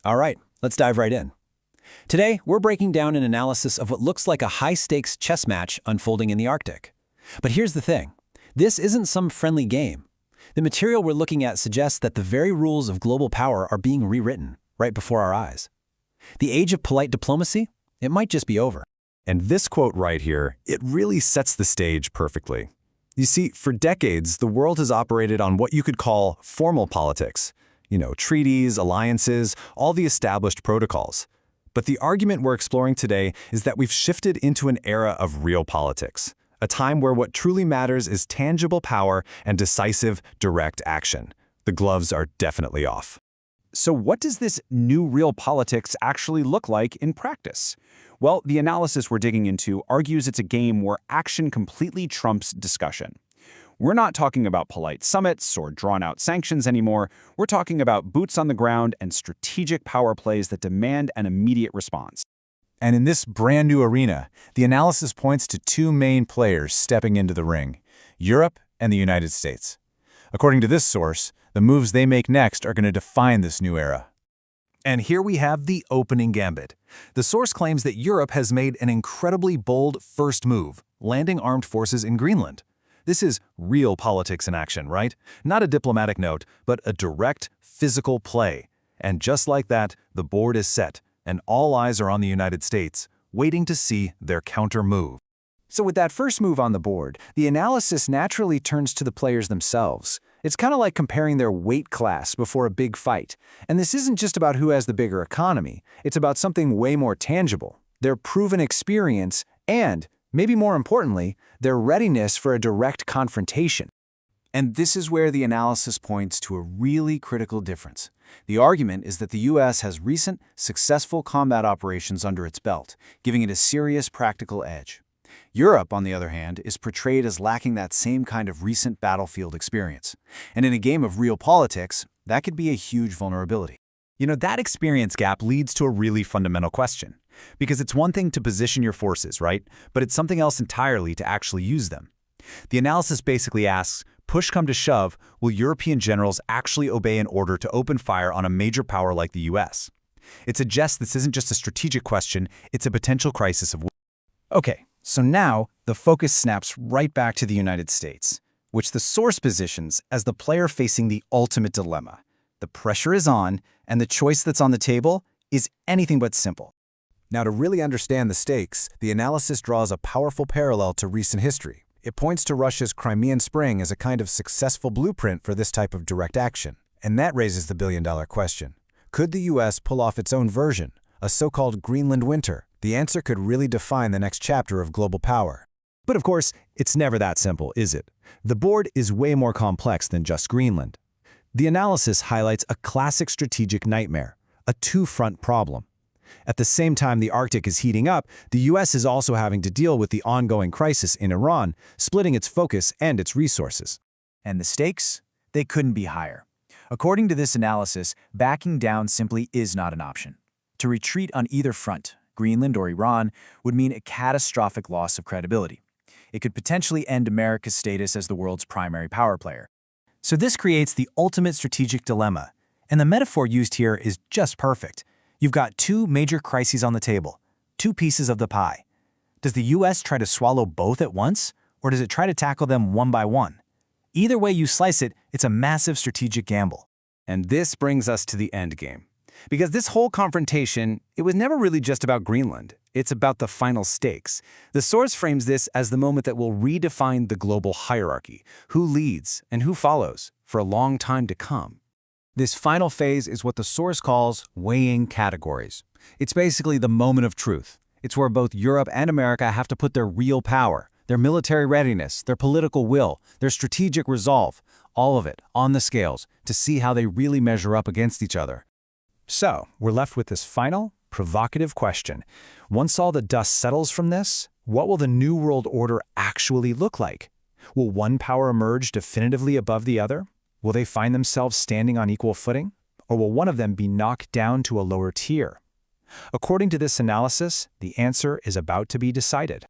All right, let's dive right in. Today, we're breaking down an analysis of what looks like a high-stakes chess match unfolding in the Arctic. But here's the thing. This isn't some friendly game. The material we're looking at suggests that the very rules of global power are being rewritten right before our eyes. The age of polite diplomacy? It might just be over. And this quote right here, it really sets the stage perfectly. You see, for decades, the world has operated on what you could call formal politics. Treaties, alliances, all the established protocols. But the argument we're exploring today is that we've shifted into an era of real politics, a time where what truly matters is tangible power and decisive, direct action. The gloves are definitely off. So what does this new real politics actually look like in practice? Well, the analysis we're digging into argues it's a game where action completely trumps discussion. We're not talking about polite summits or drawn-out sanctions anymore. We're talking about boots on the ground and strategic power plays that demand an immediate response. And in this brand new arena, the analysis points to two main players stepping into the ring: Europe and the United States. According to this source, the moves they make next are going to define this new era. And here we have the opening gambit. The source claims that Europe has made an incredibly bold first move, landing armed forces in Greenland. This is real politics in action, right? Not a diplomatic note, but a direct, physical play. And just like that, the board is set, and all eyes are on the United States, waiting to see their counter move. So with that first move on the board, the analysis naturally turns to the players themselves. It's kind of like comparing their weight class before a big fight. And this isn't just about who has the bigger economy. It's about something way more tangible: their proven experience and, maybe more importantly, their readiness for a direct confrontation. And this is where the analysis points to a really critical difference. The argument is that the U.S. has recent, successful combat operations under its belt, giving it a serious practical edge. Europe, on the other hand, is portrayed as lacking that same kind of recent battlefield experience. And in a game of real politics, that could be a huge vulnerability. That experience gap leads to a really fundamental question. Because it's one thing to position your forces, right? But it's something else entirely to actually use them. The analysis basically asks, push come to shove, will European generals actually obey an order to open fire on a major power like the US? It suggests this isn't just a strategic question, it's a potential crisis of war. Okay, so now the focus snaps right back to the United States, which the source positions as the player facing the ultimate dilemma. The pressure is on, and the choice that's on the table is anything but simple. Now, to really understand the stakes, the analysis draws a powerful parallel to recent history. It points to Russia's Crimean Spring as a kind of successful blueprint for this type of direct action. And that raises the billion-dollar question. Could the U.S. pull off its own version, a so-called Greenland winter? The answer could really define the next chapter of global power. But of course, it's never that simple, is it? The board is way more complex than just Greenland. The analysis highlights a classic strategic nightmare, a two-front problem. At the same time the Arctic is heating up, the U.S. is also having to deal with the ongoing crisis in Iran, splitting its focus and its resources. And the stakes? They couldn't be higher. According to this analysis, backing down simply is not an option. To retreat on either front, Greenland or Iran, would mean a catastrophic loss of credibility. It could potentially end America's status as the world's primary power player. So this creates the ultimate strategic dilemma. And the metaphor used here is just perfect. You've got two major crises on the table, two pieces of the pie. Does the U.S. try to swallow both at once, or does it try to tackle them one by one? Either way you slice it, it's a massive strategic gamble. And this brings us to the end game. Because this whole confrontation, it was never really just about Greenland. It's about the final stakes. The source frames this as the moment that will redefine the global hierarchy, who leads and who follows, for a long time to come. This final phase is what the source calls weighing categories. It's basically the moment of truth. It's where both Europe and America have to put their real power, their military readiness, their political will, their strategic resolve, all of it on the scales to see how they really measure up against each other. So, we're left with this final, provocative question. Once all the dust settles from this, what will the New World Order actually look like? Will one power emerge definitively above the other? Will they find themselves standing on equal footing? Or will one of them be knocked down to a lower tier? According to this analysis, the answer is about to be decided.